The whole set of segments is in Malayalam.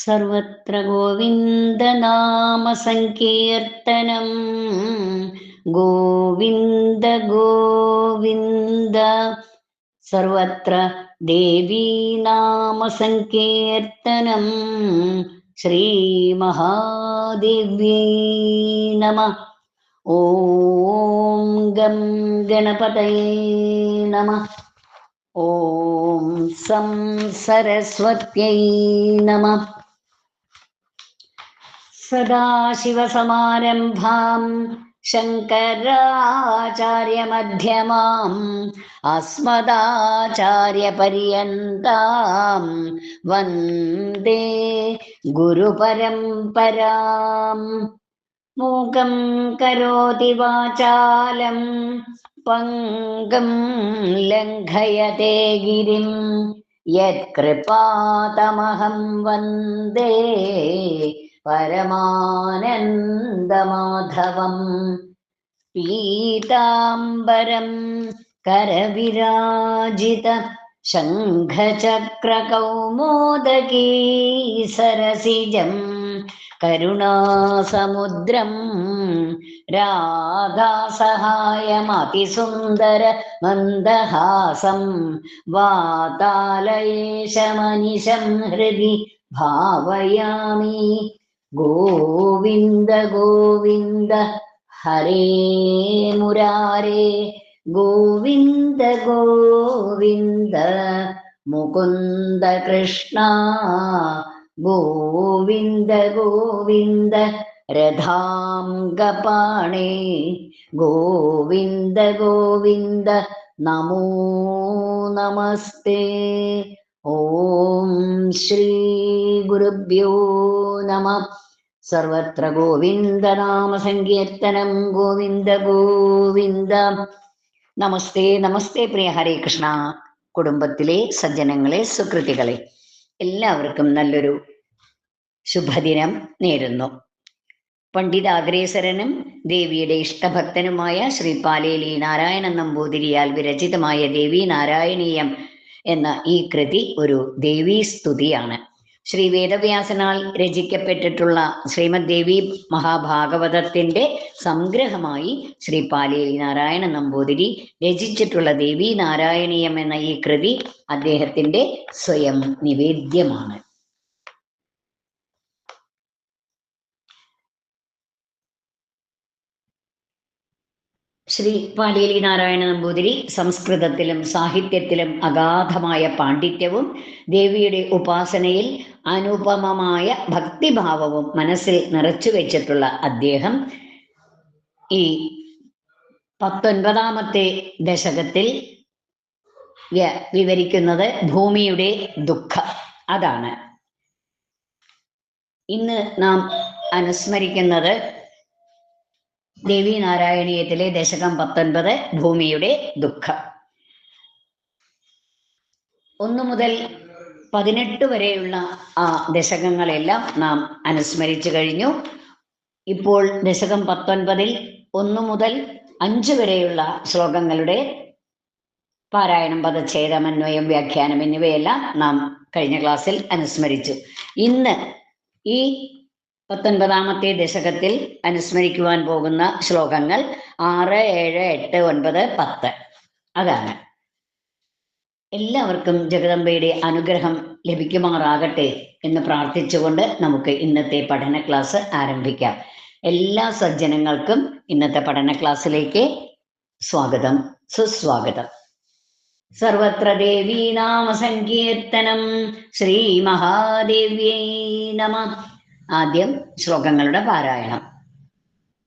സർവത്ര ഗോവിന്ദനാമസങ്കീർത്തനം ഗോവിന്ദ ഗോവിന്ദ. സർവത്ര ദേവീനാമസങ്കീർത്തനം ശ്രീമഹാദേവ്യൈ നമഃ. ഓം ഗം ഗണപതയേ നമഃ. ഓം സം സരസ്വത്यै നമഃ. സദാശിവസമാരംഭാം ശങ്കരാചാര്യമധ്യമാം അസ്മദാചാര്യപര്യന്താം വന്ദേ ഗുരുപരംപരാം. മൂകം കരോതി വാചാലം പങ്കം ലംഘയത്തെ ഗിരിം യത്കൃപാതമഹം വന്ദേ പരമാനന്ദമാധവം. പീതാംബരം കരവിരാജിത ശംഖചക്രകൗമോദകീ സരസിജം കരുണാസമുദ്രം രാധാസഹായമതിസുന്ദര മന്ദഹാസം വാതാലയേശമനിശം ഹൃദി ഭാവയാമി. ഗോവിന്ദ ഗോവിന്ദ ഹരേ മുരാരേ ഗോവിന്ദ ഗോവിന്ദ മുകുന്ദ കൃഷ്ണ ഗോവിന്ദ ഗോവിന്ദ രഥാംഗപാണേ ഗോവിന്ദ ഗോവിന്ദ നമോ നമസ്തേ. ഓം ശ്രീ ഗുരുഭ്യോ നമഃ. സർവത്ര ഗോവിന്ദനാമസങ്കീർത്തനം ഗോവിന്ദ ഗോവിന്ദ. നമസ്തേ നമസ്തേ പ്രിയ ഹരേ കൃഷ്ണ കുടുംബത്തിലെ സജ്ജനങ്ങളെ, സുകൃതികളെ, എല്ലാവർക്കും നല്ലൊരു ശുഭദിനം നേരുന്നു. പണ്ഡിതാഗ്രേസരനും ദേവിയുടെ ഇഷ്ടഭക്തനുമായ ശ്രീ പാലേലി നാരായണൻ നമ്പൂതിരിയാൽ വിരചിതമായ ദേവി നാരായണീയം എന്ന ഈ കൃതി ഒരു ദേവീസ്തുതിയാണ്. ശ്രീ വേദവ്യാസനാൽ രചിക്കപ്പെട്ടിട്ടുള്ള ശ്രീമദ് ദേവി മഹാഭാഗവതത്തിന്റെ സംഗ്രഹമായി ശ്രീ പാലേലി നാരായണ നമ്പൂതിരി രചിച്ചിട്ടുള്ള ദേവി നാരായണീയം എന്ന ഈ കൃതി അദ്ദേഹത്തിന്റെ സ്വയം നിവേദ്യമാണ്. ശ്രീ പാലേലി നാരായണ നമ്പൂതിരി സംസ്കൃതത്തിലും സാഹിത്യത്തിലും അഗാധമായ പാണ്ഡിത്യവും ദേവിയുടെ ഉപാസനയിൽ അനുപമമായ ഭക്തിഭാവവും മനസ്സിൽ നിറച്ചു വെച്ചിട്ടുള്ള അദ്ദേഹം ഈ 19ാമത്തെ ദശകത്തിൽ വിവരിക്കുന്നത് ഭൂമിയുടെ ദുഃഖം. അതാണ് ഇന്ന് നാം അനുസ്മരിക്കുന്നത്. ദേവി നാരായണീയത്തിലെ ദശകം 19 ഭൂമിയുടെ ദുഃഖം. 1 മുതൽ 18 വരെയുള്ള ആ ദശകങ്ങളെല്ലാം നാം അനുസ്മരിച്ചു കഴിഞ്ഞു. ഇപ്പോൾ ദശകം 19 1 മുതൽ 5 വരെയുള്ള ശ്ലോകങ്ങളുടെ പാരായണം, പദച്ഛേദം, അന്വയം, വ്യാഖ്യാനം എന്നിവയെല്ലാം നാം കഴിഞ്ഞ ക്ലാസ്സിൽ അനുസ്മരിച്ചു. ഇന്ന് ഈ 19ാമത്തെ ദശകത്തിൽ അനുസ്മരിക്കുവാൻ പോകുന്ന ശ്ലോകങ്ങൾ 6, 7, 8, 9, 10. അതാണ്. എല്ലാവർക്കും ജഗദംബയുടെ അനുഗ്രഹം ലഭിക്കുമാറാകട്ടെ എന്ന് പ്രാർത്ഥിച്ചുകൊണ്ട് നമുക്ക് ഇന്നത്തെ പഠന ക്ലാസ് ആരംഭിക്കാം. എല്ലാ സജ്ജനങ്ങൾക്കും ഇന്നത്തെ പഠന ക്ലാസ്സിലേക്ക് സ്വാഗതം, സുസ്വാഗതം. സർവത്ര ദേവീ നാമ സങ്കീർത്തനം ശ്രീ മഹാദേവ്യൈ നമഃ. ആദ്യം ശ്ലോകങ്ങളുടെ പാരായണം.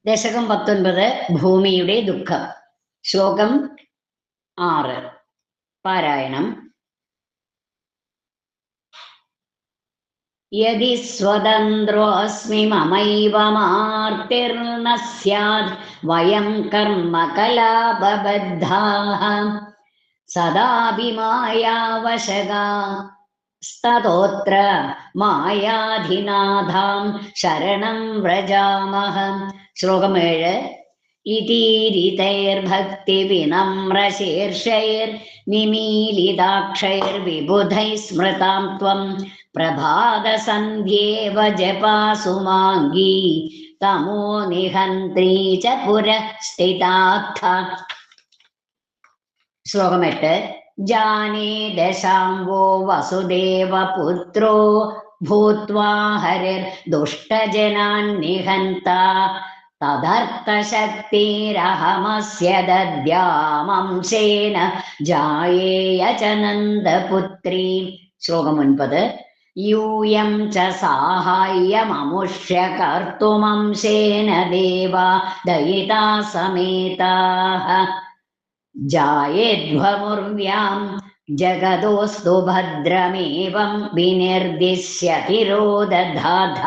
ദശകം 19 ഭൂമിയുടെ ദുഃഖം. ശ്ലോകം 6. പാരായണം. യദി സ്വതന്ത്രോസ്മി മമൈവ മാർത്തിർന സ്യാദ് വയം കർമ്മ കലാപബദ്ധാഃ സദാപി മായാവശകാ സ്തതോത്ര മായാധിനാഥാം ശരണം വ്രജാമഹ. ശ്ലോകം 7. ഇതീരിതൈർഭക്തിവിനമ്രശീർഷൈർനിമീലിതാക്ഷൈർവിബുധൈः സ്മൃതാം ത്വം പ്രഭാതസന്ധ്യേവ ജപാസുമാംഗീ തമോ നിഹന്ത്രീ ച പുരസ്ഥിതാർത്ഥ. ശ്ലോകം 8. ജാനേ ദശാംബോ വസുദേവപുത്രോ ഭൂത്വാ ഹരിർ ദുഷ്ടജനാൻ നിഹന്ത തദർത്ഥശക്തിരഹമസ്യ ദദ്യാമംശേന ജായേയ ച നന്ദപുത്രീ. ശ്ലോകം 9. യൂയം ച സാഹായ്യമമുഷ്യ കർത്തുമംശേന ദേവാ ദയിതാ സമേതാഃ ജായേധ്വമുർവ്യാം ജഗദോസ്തു ഭദ്രമേവം വിനിർദിശ്യതിരോദധാധ.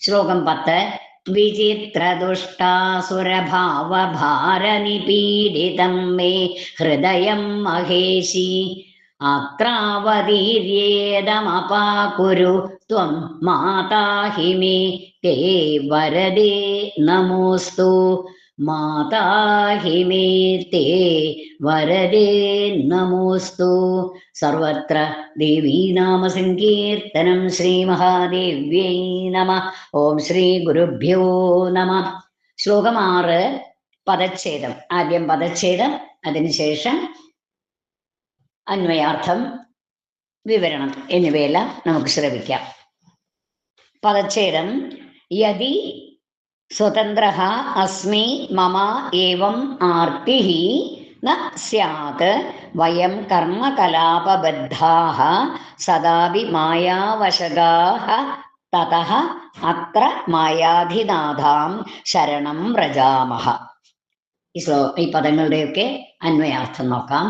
ശ്ലോകം 10. വിചിത്രദുഷ്ടാസുരഭാവഭാരനിപീഡിതം മേ ഹൃദയം മഹേശി അത്രാവതീര്യേദമപാകുരു ത്വം മാതാ ഹി മേ തേ വരദേ നമോസ്തു. മാതാ ഹി മേ തേ വരദേ നമോസ്തു. സർവത്ര ദേവീനാമസങ്കീർത്തനം. ശ്രീമഹാദേവ്യൈ നമഃ. ഓം ശ്രീ ഗുരുഭ്യോ നമഃ. ശ്ലോകം 6. പദച്ഛേദം. ആദ്യം പദച്ഛേദം, അതിനുശേഷം അന്വയാർത്ഥം, വിവരണം എന്നിവയെല്ലാം നമുക്ക് ശ്രവിക്കാം. പദച്ഛേദം. യദി സ്വതന്ത്രഃ അസ്മി മമ ഏവം ആർത്തിഃ ന സ്യാത് വയം കർമ്മകലാപബദ്ധാഃ സദാപി മായാവശഗാഃ തതഃ അത്ര മായാധിനാഥാം ശരണം വ്രജാമഃ. ഈ പദങ്ങളുടെയൊക്കെ അന്വയാർത്ഥം നോക്കാം.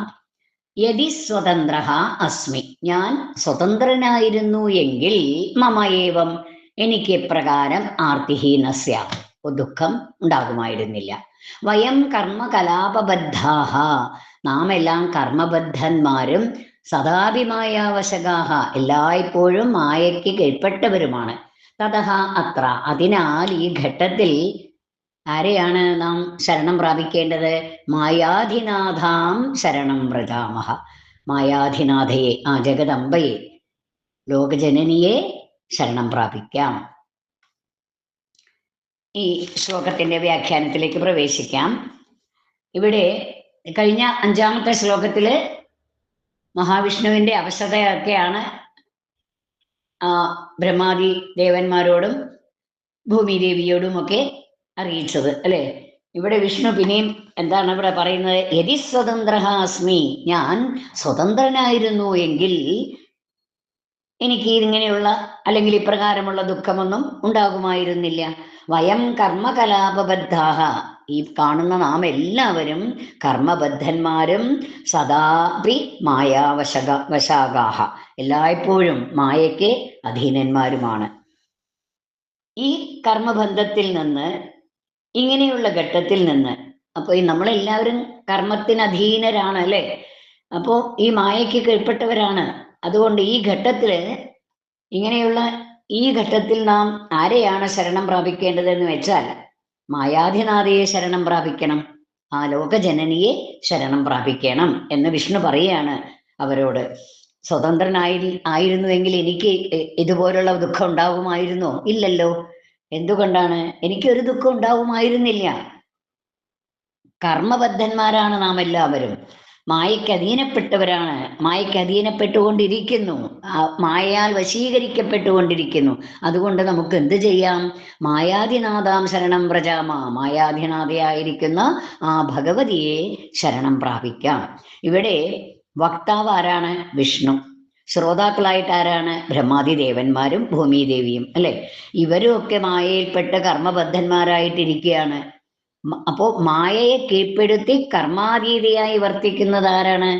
യദി സ്വതന്ത്രഃ അസ്മി, ഞാൻ സ്വതന്ത്രനായിരുന്നു എങ്കിൽ, മമ ഏവം, എനിക്ക് എപ്രകാരം ആർത്തിഃ ന സ്യാത്, ദുഃഖം ഉണ്ടാകുമായിരുന്നില്ല. വയം കർമ്മകലാപബദ്ധാഃ, നാം എല്ലാം കർമ്മബദ്ധന്മാരും സദാപി മായാവശഗാഃ, എല്ലായ്പ്പോഴും മായയ്ക്ക് കീഴ്പ്പെട്ടവരുമാണ്. തതഃ അത്ര, അതിനാൽ ഈ ഘട്ടത്തിൽ ആരെയാണ് നാം ശരണം പ്രാപിക്കേണ്ടത്? മായാധിനാഥാം ശരണം വ്രജാമഃ. മായാധിനാഥയെ, ആ ജഗദംബയെ, ലോകജനനിയെ ശരണം പ്രാപിക്കാം. ഈ ശ്ലോകത്തിന്റെ വ്യാഖ്യാനത്തിലേക്ക് പ്രവേശിക്കാം. ഇവിടെ കഴിഞ്ഞ 5-ാമത്തെ ശ്ലോകത്തില് മഹാവിഷ്ണുവിന്റെ അവശതയൊക്കെയാണ് ബ്രഹ്മാദി ദേവന്മാരോടും ഭൂമിദേവിയോടുമൊക്കെ അറിയിച്ചത്, അല്ലെ? ഇവിടെ വിഷ്ണു പിന്നെയും എന്താണ് ഇവിടെ പറയുന്നത്? യദി സ്വതന്ത്രഃ അസ്മി, ഞാൻ സ്വതന്ത്രനായിരുന്നു എങ്കിൽ എനിക്ക് ഇങ്ങനെയുള്ള അല്ലെങ്കിൽ ഇപ്രകാരമുള്ള ദുഃഖമൊന്നും ഉണ്ടാകുമായിരുന്നില്ല. വയം കർമ്മകലാപബദ്ധാഃ, ഈ കാണുന്ന നാം എല്ലാവരും കർമ്മബദ്ധന്മാരും സദാപി മായാവശാഗാഃ, എല്ലായ്പ്പോഴും മായയ്ക്ക് അധീനന്മാരുമാണ്. ഈ കർമ്മബന്ധത്തിൽ നിന്ന്, ഇങ്ങനെയുള്ള ഘട്ടത്തിൽ നിന്ന്, അപ്പോൾ ഈ നമ്മളെല്ലാവരും കർമ്മത്തിന് അധീനരാണ്, അല്ലെ? അപ്പോൾ ഈ മായയ്ക്ക് കീഴ്പ്പെട്ടവരാണ്. അതുകൊണ്ട് ഈ ഘട്ടത്തില്, ഇങ്ങനെയുള്ള ഈ ഘട്ടത്തിൽ നാം ആരെയാണ് ശരണം പ്രാപിക്കേണ്ടതെന്ന് വെച്ചാൽ, മായാധിനാഥയെ ശരണം പ്രാപിക്കണം, ആ ലോകജനനിയെ ശരണം പ്രാപിക്കണം എന്ന് വിഷ്ണു പറയാണ് അവരോട്. ആയിരുന്നുവെങ്കിൽ എനിക്ക് ഇതുപോലുള്ള ദുഃഖം ഉണ്ടാകുമായിരുന്നോ? ഇല്ലല്ലോ. എന്തുകൊണ്ടാണ്? എനിക്കൊരു ദുഃഖം ഉണ്ടാവുമായിരുന്നില്ല. കർമ്മബദ്ധന്മാരാണ് നാം എല്ലാവരും, മായയ്ക്ക് അധീനപ്പെട്ടവരാണ്, മായയ്ക്ക് അധീനപ്പെട്ടുകൊണ്ടിരിക്കുന്നു, മായയാൽ വശീകരിക്കപ്പെട്ടുകൊണ്ടിരിക്കുന്നു. അതുകൊണ്ട് നമുക്ക് എന്ത് ചെയ്യാം? മായാധിനാഥാം ശരണം വ്രജാമ, മായാധിനാഥയായിരിക്കുന്ന ആ ഭഗവതിയെ ശരണം പ്രാപിക്കാം. ഇവിടെ വക്താവ് ആരാണ്? വിഷ്ണു. ശ്രോതാക്കളായിട്ട് ആരാണ്? ബ്രഹ്മാദി ദേവന്മാരും ഭൂമിദേവിയും, അല്ലെ? ഇവരും ഒക്കെ മായയിൽപ്പെട്ട് കർമ്മബദ്ധന്മാരായിട്ടിരിക്കുകയാണ്. അപ്പോ മായയെ കീഴ്പ്പെടുത്തി കർമാതീതയായി വർത്തിക്കുന്നത് ആരാണ്?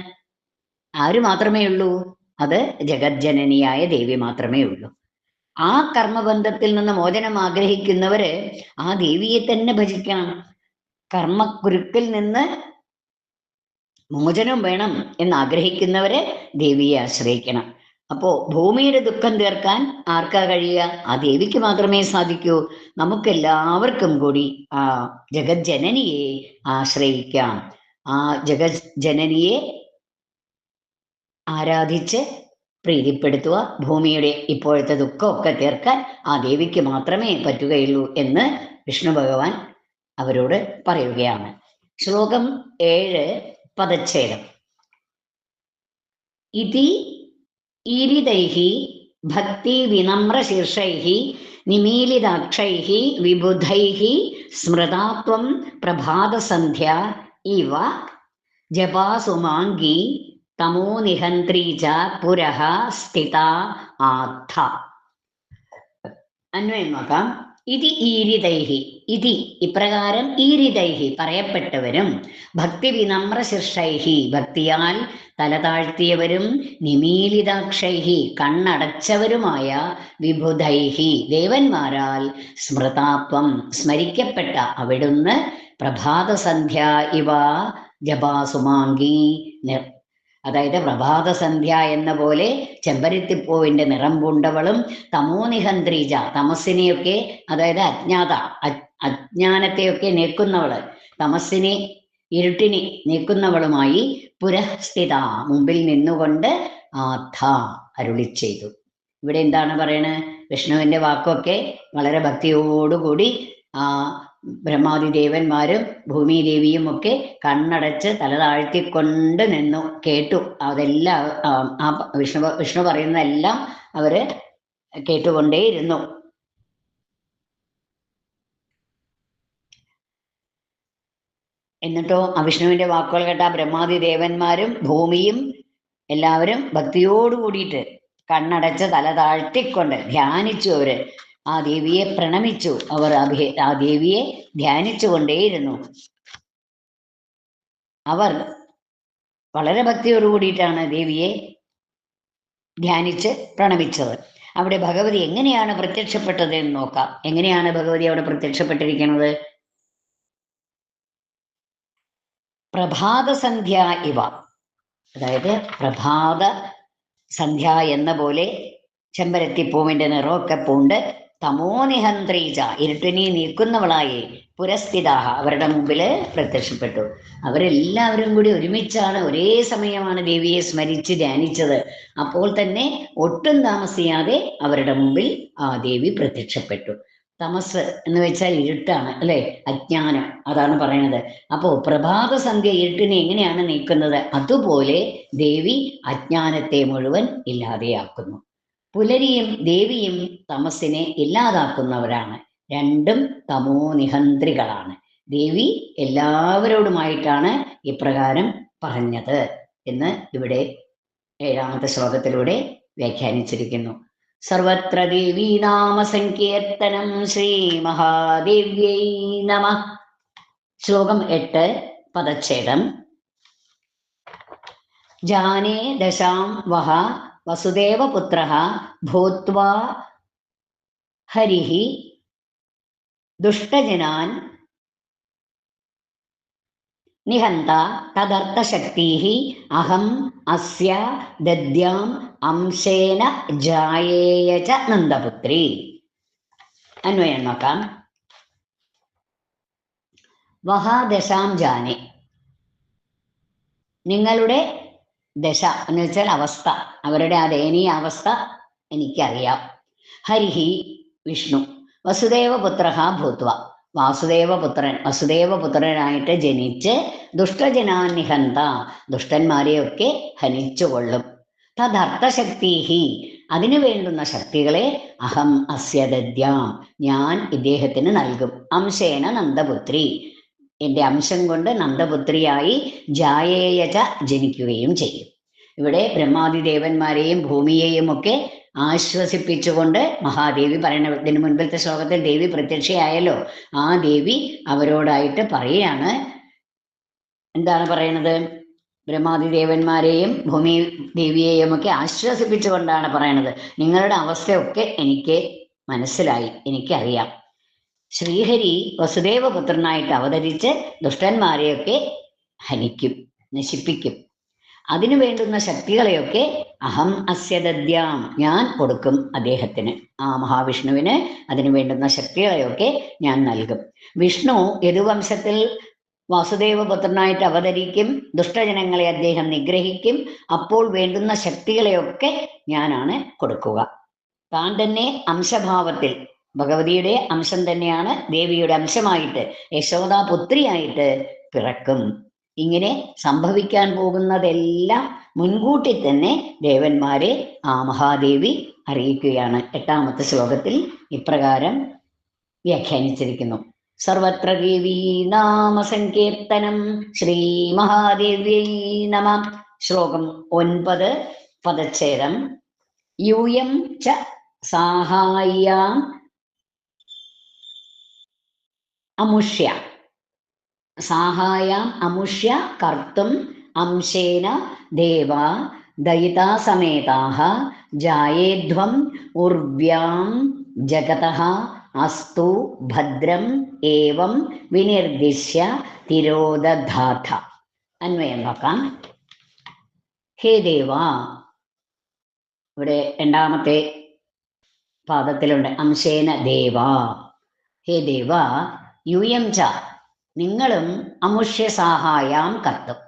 ആര് മാത്രമേ ഉള്ളൂ? അത് ജഗജ്ജനനിയായ ദേവി മാത്രമേ ഉള്ളൂ. ആ കർമ്മബന്ധത്തിൽ നിന്ന് മോചനം ആഗ്രഹിക്കുന്നവര് ആ ദേവിയെ തന്നെ ഭജിക്കണം. കർമ്മക്കുരുക്കിൽ നിന്ന് മോചനം വേണം എന്നാഗ്രഹിക്കുന്നവര് ദേവിയെ ആശ്രയിക്കണം. അപ്പോ ഭൂമിയുടെ ദുഃഖം തീർക്കാൻ ആർക്കാ കഴിയുക? ആ ദേവിക്ക് മാത്രമേ സാധിക്കൂ. നമുക്കെല്ലാവർക്കും കൂടി ആ ജഗജ്ജനനിയെ ആശ്രയിക്കാം. ആ ജഗജ്ജനനിയെ ആരാധിച്ച് പ്രീതിപ്പെടുത്തുക. ഭൂമിയുടെ ഇപ്പോഴത്തെ ദുഃഖമൊക്കെ തീർക്കാൻ ആ ദേവിക്ക് മാത്രമേ പറ്റുകയുള്ളൂ എന്ന് വിഷ്ണു ഭഗവാൻ അവരോട് പറയുകയാണ്. ശ്ലോകം 7 പദച്ഛേദം. ഇതി ഈരിതൈഃ ഭക്തി വിനമ്ര ശീർഷൈഃ നിമീലിതാക്ഷൈഃ വിബുധൈഃ സ്മൃതാത്വം പ്രഭാതസന്ധ്യ ഇവ ജപാസുമാംഗി തമോ നിഹന്ത്രീ ച പുരഃ സ്ഥിത ആത്ഥ. അന്വയം നോക്കാം. ഇതി ഈരിതൈഹി, ഇതി ഇപ്രകാരം, ഈരിതൈഹി പറയപ്പെട്ടവരും, ഭക്തി വിനമ്ര ശിർഷൈഹി ഭക്തിയാൽ തല താഴ്ത്തിയവരും, നിമീലിതാക്ഷൈഹി കണ്ണടച്ചവരുമായ, വിബുധൈഹി ദേവന്മാരാൽ സ്മൃതാത്വം സ്മരിക്കപ്പെട്ട അവിടുന്ന്, പ്രഭാതസന്ധ്യ ഇവ ജപാസുമാംഗി അതായത് പ്രഭാതസന്ധ്യ എന്ന പോലെ ചെമ്പരത്തിപ്പൂവിന്റെ നിറം പൂണ്ടവളും, തമോനിഹന്ത്രീജ തമസ്സിനെയൊക്കെ, അതായത് അജ്ഞാനത്തെയൊക്കെ നീക്കുന്നവള്, തമസ്സിനെ ഇരുട്ടിനെ നീക്കുന്നവളുമായി, പുരഃസ്ഥിത മുമ്പിൽ നിന്നുകൊണ്ട് ആഥ അരുളി ചെയ്തു. ഇവിടെ എന്താണ് പറയണത്? വിഷ്ണുവിന്റെ വാക്കൊക്കെ വളരെ ഭക്തിയോടുകൂടി ആ ബ്രഹ്മാദി ദേവന്മാരും ഭൂമിദേവിയും ഒക്കെ കണ്ണടച്ച് തല താഴ്ത്തിക്കൊണ്ട് നിന്നു, കേട്ടു. അതെല്ലാം ആ വിഷ്ണു പറയുന്നതെല്ലാം അവര് കേട്ടുകൊണ്ടേയിരുന്നു. എന്നിട്ടോ ആ വിഷ്ണുവിന്റെ വാക്കുകൾ കേട്ട ബ്രഹ്മാദി ദേവന്മാരും ഭൂമിയും എല്ലാവരും ഭക്തിയോട് കൂടിയിട്ട് കണ്ണടച്ച് തല താഴ്ത്തിക്കൊണ്ട് ധ്യാനിച്ചു. അവര് ആ ദേവിയെ പ്രണമിച്ചു. അവർ ആ ദേവിയെ ധ്യാനിച്ചു കൊണ്ടേയിരുന്നു. അവർ വളരെ ഭക്തിയോട് കൂടിയിട്ടാണ് ദേവിയെ ധ്യാനിച്ച് പ്രണമിച്ചത്. അവിടെ ഭഗവതി എങ്ങനെയാണ് പ്രത്യക്ഷപ്പെട്ടത് എന്ന് നോക്കാം. എങ്ങനെയാണ് ഭഗവതി അവിടെ പ്രത്യക്ഷപ്പെട്ടിരിക്കുന്നത്? പ്രഭാതസന്ധ്യ ഇവ, അതായത് പ്രഭാത സന്ധ്യ എന്ന പോലെ ചെമ്പരത്തിപ്പൂവിന്റെ നിറമൊക്കെ പൂണ്ട്, തമോനിഹന്ത്രീജ ഇരുട്ടിനെ നീക്കുന്നവളായി, പുരസ്ഥിതാഹ അവരുടെ മുമ്പില് പ്രത്യക്ഷപ്പെട്ടു. അവരെല്ലാവരും കൂടി ഒരുമിച്ചാണ്, ഒരേ സമയമാണ് ദേവിയെ സ്മരിച്ച് ധ്യാനിച്ചത്. അപ്പോൾ തന്നെ ഒട്ടും താമസിയാതെ അവരുടെ മുമ്പിൽ ആ ദേവി പ്രത്യക്ഷപ്പെട്ടു. തമസ് എന്ന് വെച്ചാൽ ഇരുട്ടാണ് അല്ലെ, അജ്ഞാനം, അതാണ് പറയണത്. അപ്പോ പ്രഭാത സന്ധ്യ ഇരുട്ടിനെ എങ്ങനെയാണ് നീക്കുന്നത്? അതുപോലെ ദേവി അജ്ഞാനത്തെ മുഴുവൻ ഇല്ലാതെയാക്കുന്നു. പുലരിയും ദേവിയും തമസ്സിനെ ഇല്ലാതാക്കുന്നവരാണ്. രണ്ടും തമോ നിഹന്ത്രികളാണ്. ദേവി എല്ലാവരോടുമായിട്ടാണ് ഇപ്രകാരം പറഞ്ഞത് എന്ന് ഇവിടെ 7ാമത്തെ ശ്ലോകത്തിലൂടെ വ്യാഖ്യാനിച്ചിരിക്കുന്നു. സർവത്ര ദേവീ നാമ സങ്കീർത്തനം ശ്രീ മഹാദേവ്യൈ നമഃ. ശ്ലോകം 8 പദച്ഛേദം. ജാനേ ദശാം വഹ വസുദേവപുത്രഃ ഭൂത്വാ ഹരിഃ ദുഷ്ടജനാൻ നിഹന്ത തദർത്ഥശക്തിഃ അഹം അസ്യ ദദ്യാം അംശേന ജായേയ ച നന്ദപുത്രി. അന്വയം നോക്കാം. വഹാ ദശാം ജാനെ, നിങ്ങളുടെ ദശ എന്ന് വെച്ചാൽ അവസ്ഥ, അവരുടെ ആ ദയനീയ അവസ്ഥ എനിക്കറിയാം. ഹരിഹി വിഷ്ണു, വസുദേവപുത്രഃ ഭൂത്വ വാസുദേവപുത്രൻ, വസുദേവപുത്രനായിട്ട് ജനിച്ച്, ദുഷ്ടജനാൻ നിഹന്ത ദുഷ്ടന്മാരെയൊക്കെ ഹനിച്ചുകൊള്ളും. തദർത്ഥശക്തിഹി അതിനു വേണ്ടുന്ന ശക്തികളെ അഹം അസ്യ ദദ്യാം ഞാൻ ഇദ്ദേഹത്തിന് നൽകും. അംശേന നന്ദപുത്രി എന്റെ അംശം കൊണ്ട് നന്ദപുത്രിയായി ജായേയച ജനിക്കുകയും ചെയ്യും. ഇവിടെ ബ്രഹ്മാദി ദേവന്മാരെയും ഭൂമിയെയും ഒക്കെ ആശ്വസിപ്പിച്ചുകൊണ്ട് മഹാദേവി പറയണ, ഇതിന് മുൻപിലത്തെ ശ്ലോകത്തിൽ ദേവി പ്രത്യക്ഷയായല്ലോ, ആ ദേവി അവരോടായിട്ട് പറയാണ്. എന്താണ് പറയണത്? ബ്രഹ്മാദി ദേവന്മാരെയും ഭൂമി ദേവിയെയും ഒക്കെ ആശ്വസിപ്പിച്ചുകൊണ്ടാണ് പറയണത്. നിങ്ങളുടെ അവസ്ഥയൊക്കെ എനിക്ക് മനസ്സിലായി, എനിക്കറിയാം. ശ്രീഹരി വസുദേവപുത്രനായിട്ട് അവതരിച്ച് ദുഷ്ടന്മാരെയൊക്കെ ഹനിക്കും, നശിപ്പിക്കും. അതിനു വേണ്ടുന്ന ശക്തികളെയൊക്കെ അഹം അസ്യ ദദ്യാം, ഞാൻ കൊടുക്കും അദ്ദേഹത്തിന്, ആ മഹാവിഷ്ണുവിന് അതിനു വേണ്ടുന്ന ശക്തികളെയൊക്കെ ഞാൻ നൽകും. വിഷ്ണു യദുവംശത്തിൽ വാസുദേവപുത്രനായിട്ട് അവതരിക്കും, ദുഷ്ടജനങ്ങളെ അദ്ദേഹം നിഗ്രഹിക്കും. അപ്പോൾ വേണ്ടുന്ന ശക്തികളെയൊക്കെ ഞാനാണ് കൊടുക്കുക. താൻ തന്നെ അംശഭാവത്തിൽ ഭഗവതിയുടെ അംശം തന്നെയാണ്, ദേവിയുടെ അംശമായിട്ട് യശോദാപുത്രിയായിട്ട് പിറക്കും. ഇങ്ങനെ സംഭവിക്കാൻ പോകുന്നതെല്ലാം മുൻകൂട്ടി തന്നെ ദേവന്മാരെ ആ മഹാദേവി അറിയിക്കുകയാണ്. 8ാമത്തെ ശ്ലോകത്തിൽ ഇപ്രകാരം വ്യാഖ്യാനിച്ചിരിക്കുന്നു. സർവത്ര ദേവീ നാമ സങ്കീർത്തനം ശ്രീ മഹാദേവ്യൈ നമ. ശ്ലോകം 9 പദച്ഛേദം. യൂയം ച സാഹായ്യാം അമുഷ്യ, സാഹായാം അമുഷ്യ കർത്തും അംശേന ദേവ ദയിതാസമേതാഃ ജായേധ്വം ഉർവ്യാം ജഗതഃ അസ്തു ഭദ്രം ഏവം വിനിർദിശ്യ തിരോദധാഥ. അന്വയം നോക്കാം. ഹേ ദേവ, ഇവിടെ 2ാമത്തെ പാദത്തിലുണ്ട് അംശേന ദേവ. ഹേ ദേവ, യൂയം ച, നിങ്ങളും അമുഷ്യ സഹായാം കർത്തും,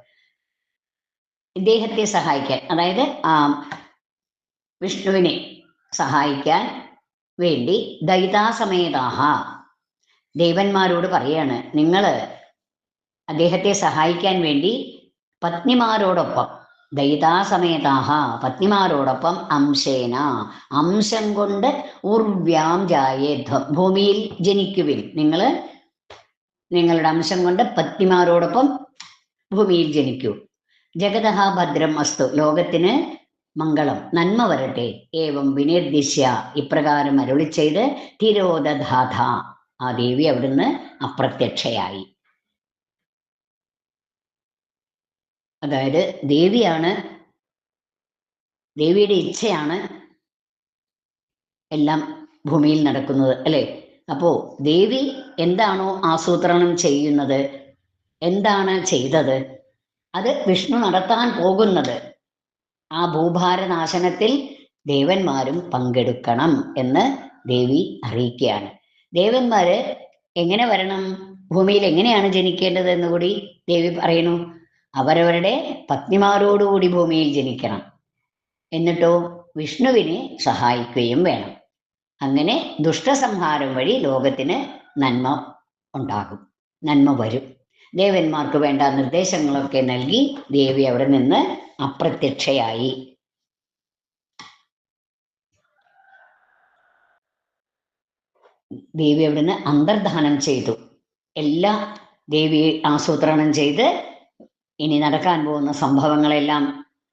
ഇദ്ദേഹത്തെ സഹായിക്കാൻ, അതായത് വിഷ്ണുവിനെ സഹായിക്കാൻ വേണ്ടി ദയിതാസമേതാഹ, ദേവന്മാരോട് പറയാണ്, നിങ്ങൾ അദ്ദേഹത്തെ സഹായിക്കാൻ വേണ്ടി പത്നിമാരോടൊപ്പം, ദയിതാസമേതാഹ പത്നിമാരോടൊപ്പം, അംശേന അംശം കൊണ്ട്, ഉർവ്യാം ജായേധ്വം ഭൂമിയിൽ ജനിക്കുവിൻ, നിങ്ങൾ നിങ്ങളുടെ അംശം കൊണ്ട് പത്നിമാരോടൊപ്പം ഭൂമിയിൽ ജനിക്കൂ. ജഗതഃ ഭദ്രം അസ്തു, ലോകത്തിന് മംഗളം നന്മ വരട്ടെ. ഏവം വിനിർദിശ്യ, ഇപ്രകാരം അരുളി ചെയ്ത്, തിരോദധാഥ, ആ ദേവി അവിടുന്ന് അപ്രത്യക്ഷയായി. അതായത് ദേവിയാണ്, ദേവിയുടെ ഇച്ഛയാണ് എല്ലാം ഭൂമിയിൽ നടക്കുന്നത്, അല്ലെ? അപ്പോ ദേവി എന്താണോ ആസൂത്രണം ചെയ്യുന്നത്, എന്താണ് ചെയ്തത്, അത് വിഷ്ണു നടത്താൻ പോകുന്നത്, ആ ഭൂഭാരനാശനത്തിൽ ദേവന്മാരും പങ്കെടുക്കണം എന്ന് ദേവി അറിയിക്കുകയാണ്. ദേവന്മാര് എങ്ങനെ വരണം, ഭൂമിയിൽ എങ്ങനെയാണ് ജനിക്കേണ്ടത് എന്ന് കൂടി ദേവി പറയുന്നു. അവരവരുടെ പത്നിമാരോടുകൂടി ഭൂമിയിൽ ജനിക്കണം. എന്നിട്ടോ വിഷ്ണുവിനെ സഹായിക്കുകയും വേണം. അങ്ങനെ ദുഷ്ടസംഹാരം വഴി ലോകത്തിന് നന്മ ഉണ്ടാകും, നന്മ വരും. ദേവന്മാർക്ക് വേണ്ട നിർദ്ദേശങ്ങളൊക്കെ നൽകി ദേവി അവിടെ നിന്ന് അപ്രത്യക്ഷയായി. ദേവി അവിടുന്ന് അന്തർധാനം ചെയ്തു. എല്ലാം ദേവി ആസൂത്രണം ചെയ്ത് ഇനി നടക്കാൻ പോകുന്ന സംഭവങ്ങളെല്ലാം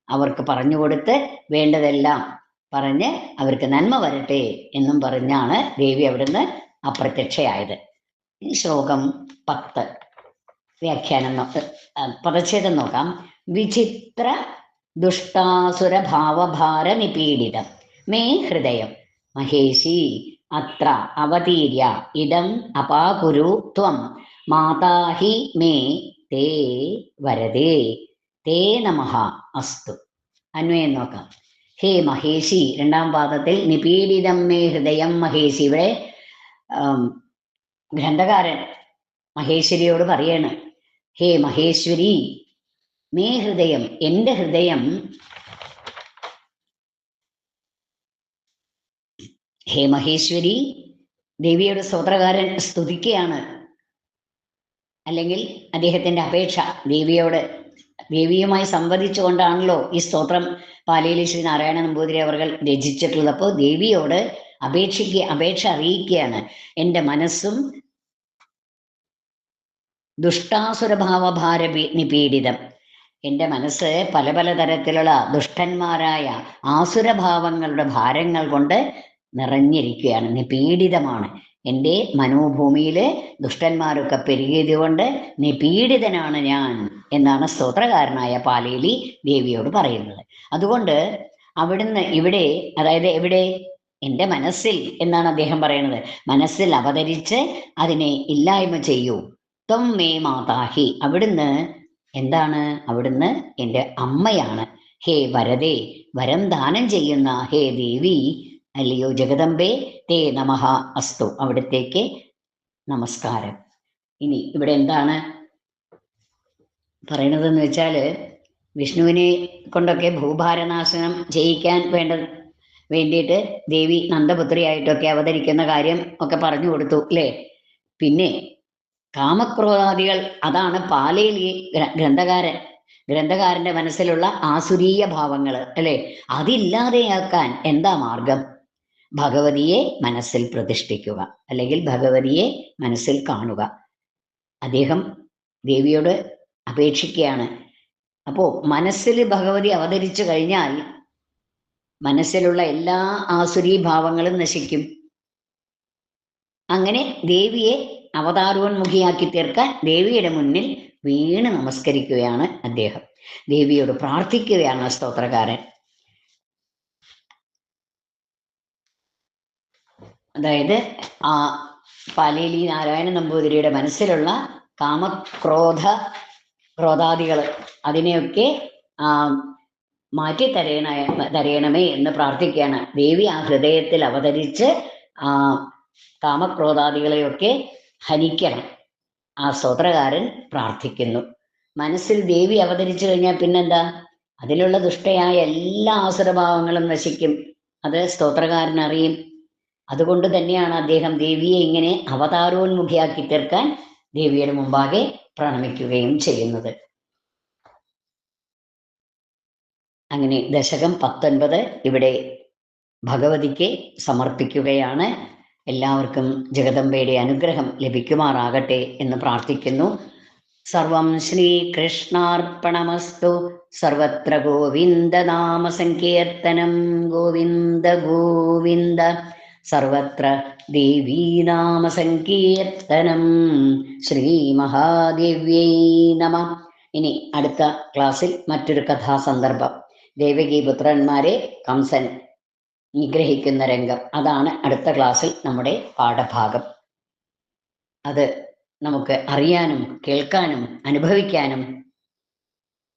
അവർക്ക് പറഞ്ഞു കൊടുത്ത് വേണ്ടതെല്ലാം പറഞ്ഞ് അവർക്ക് നന്മ വരട്ടെ എന്നും പറഞ്ഞാണ് ദേവി അവിടുന്ന് അപ്രത്യക്ഷയായത്. ഈ ശ്ലോകം 10 വ്യാഖ്യാനം പദച്ഛേദം നോക്കാം. വിചിത്ര ദുഷ്ടാസുര ഭാവഭാര നിപീഡിതം മേ ഹൃദയം മഹേശി അത്ര അവതീര്യ ഇദം അപാകുരു ത്വം മാതാഹി മേ തേ വരദേ തേ നമഃ അസ്തു. അന്വയം നോക്കാം. ഹേ മഹേശി, 2ാം പാദത്തിൽ നിപീഡിതം മേ ഹൃദയം മഹേശി. ഇവിടെ ഗ്രന്ഥകാരൻ മഹേശ്വരിയോട് പറയാണ്, ഹേ മഹേശ്വരി, മേ ഹൃദയം, എൻ്റെ ഹൃദയം, ഹേ മഹേശ്വരി, ദേവിയുടെ സ്തോത്രകാരൻ സ്തുതിക്കുകയാണ്. അല്ലെങ്കിൽ അദ്ദേഹത്തിന്റെ അപേക്ഷ ദേവിയോട്, ദേവിയുമായി സംവദിച്ചുകൊണ്ടാണല്ലോ ഈ സ്തോത്രം പാലേലി ശ്രീ നാരായണ നമ്പൂതിരി അവർ രചിച്ചിട്ടുള്ളത്. അപ്പോൾ ദേവിയോട് അപേക്ഷ അറിയിക്കുകയാണ്. എൻ്റെ മനസ്സും ദുഷ്ടാസുരഭാവഭാര നിപീഡിതം, എൻ്റെ മനസ്സ് പല പല തരത്തിലുള്ള ദുഷ്ടന്മാരായ ആസുരഭാവങ്ങളുടെ ഭാരങ്ങൾ കൊണ്ട് നിറഞ്ഞിരിക്കുകയാണ്, നിപീഡിതമാണ്. എൻ്റെ മനോഭൂമിയില് ദുഷ്ടന്മാരൊക്കെ പെരുകിയത് കൊണ്ട് നിപീഡിതനാണ് ഞാൻ എന്നാണ് സ്തോത്രകാരനായ പാലേലി ദേവിയോട് പറയുന്നത്. അതുകൊണ്ട് അവിടുന്ന് ഇവിടെ, അതായത് എവിടെ, എൻ്റെ മനസ്സിൽ എന്നാണ് അദ്ദേഹം പറയുന്നത്, മനസ്സിൽ അവതരിച്ച് അതിനെ ഇല്ലായ്മ ചെയ്യൂ. ത്വം മേ മാതാഹി, അവിടുന്ന് എന്താണ്? അവിടുന്ന് എൻ്റെ അമ്മയാണ്. ഹേ വരദേ, വരം ദാനം ചെയ്യുന്ന ഹേ ദേവി, അല്ലയോ ജഗദംബേ, തേ നമഃ അസ്തു, അവിടത്തേക്ക് നമസ്കാരം. ഇനി ഇവിടെ എന്താണ് പറയണതെന്ന് വെച്ചാല്, വിഷ്ണുവിനെ കൊണ്ടൊക്കെ ഭൂഭാരനാശനം ചെയ്യിക്കാൻ വേണ്ടിയിട്ട് ദേവി നന്ദപുത്രിയായിട്ടൊക്കെ അവതരിക്കുന്ന കാര്യം ഒക്കെ പറഞ്ഞു കൊടുത്തു അല്ലേ? പിന്നെ കാമക്രോധാദികൾ, അതാണ് പാലയിൽ ഈ ഗ്രന്ഥകാരന്റെ മനസ്സിലുള്ള ആസുരീയ ഭാവങ്ങൾ അല്ലെ, അതില്ലാതെയാക്കാൻ എന്താ മാർഗം? ഭഗവതിയെ മനസ്സിൽ പ്രതിഷ്ഠിക്കുക, അല്ലെങ്കിൽ ഭഗവതിയെ മനസ്സിൽ കാണുക. അദ്ദേഹം ദേവിയോട് അപേക്ഷിക്കുകയാണ്. അപ്പോ മനസ്സിൽ ഭഗവതി അവതരിച്ചു കഴിഞ്ഞാൽ മനസ്സിലുള്ള എല്ലാ ആസുരീ ഭാവങ്ങളും നശിക്കും. അങ്ങനെ ദേവിയെ അവതാരോന്മുഖിയാക്കി തീർക്കാൻ ദേവിയുടെ മുന്നിൽ വീണ് നമസ്കരിക്കുകയാണ് അദ്ദേഹം. ദേവിയോട് പ്രാർത്ഥിക്കുകയാണ് സ്തോത്രകാരൻ. അതായത് ആ പാലേലി നാരായണ നമ്പൂതിരിയുടെ മനസ്സിലുള്ള ക്രോധാദികൾ അതിനെയൊക്കെ മാറ്റി തരയണമേ എന്ന് പ്രാർത്ഥിക്കുകയാണ്. ദേവി ആ ഹൃദയത്തിൽ അവതരിച്ച് ആ കാമക്രോധാദികളെയൊക്കെ ഹനിക്കണം. ആ സ്തോത്രകാരൻ പ്രാർത്ഥിക്കുന്നു. മനസ്സിൽ ദേവി അവതരിച്ചു കഴിഞ്ഞാൽ പിന്നെന്താ? അതിലുള്ള ദുഷ്ടയായ എല്ലാ ആസുരഭാവങ്ങളും നശിക്കും. അത് സ്തോത്രകാരൻ അറിയും. അതുകൊണ്ട് തന്നെയാണ് അദ്ദേഹം ദേവിയെ ഇങ്ങനെ അവതാരോന്മുഖിയാക്കി തീർക്കാൻ ദേവിയുടെ മുമ്പാകെ പ്രണമിക്കുകയും ചെയ്യുന്നത്. അങ്ങനെ ദശകം 19 ഇവിടെ ഭഗവതിക്ക് സമർപ്പിക്കുകയാണ്. എല്ലാവർക്കും ജഗദംബയുടെ അനുഗ്രഹം ലഭിക്കുമാറാകട്ടെ എന്ന് പ്രാർത്ഥിക്കുന്നു. സർവം ശ്രീകൃഷ്ണാർപ്പണമസ്തു. സർവത്ര ഗോവിന്ദനാമ സങ്കീർത്തനം. ഗോവിന്ദ ഗോവിന്ദ. സർവത്ര ദേവീനാമ സങ്കീർത്തനം. ശ്രീ മഹാദേവ്യൈ നമഃ. ഇനി അടുത്ത ക്ലാസ്സിൽ മറ്റൊരു കഥാസന്ദർഭം, ദേവകീപുത്രന്മാരെ കംസൻ നിഗ്രഹിക്കുന്ന രംഗം, അതാണ് അടുത്ത ക്ലാസ്സിൽ നമ്മുടെ പാഠഭാഗം. അത് നമുക്ക് അറിയാനും കേൾക്കാനും അനുഭവിക്കാനും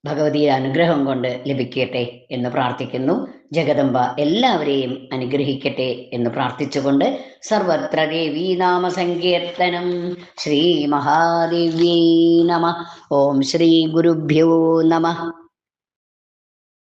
ഭഗവതിയുടെ അനുഗ്രഹം കൊണ്ട് ലഭിക്കട്ടെ എന്ന് പ്രാർത്ഥിക്കുന്നു. ജഗദംബ എല്ലാവരെയും അനുഗ്രഹിക്കട്ടെ എന്ന് പ്രാർത്ഥിച്ചുകൊണ്ട് സർവത്ര ദേവീനാമ സങ്കീർത്തനം. ശ്രീ മഹാദേവ്യൈ നമഃ. ഓം ശ്രീ ഗുരുഭ്യോ നമഃ.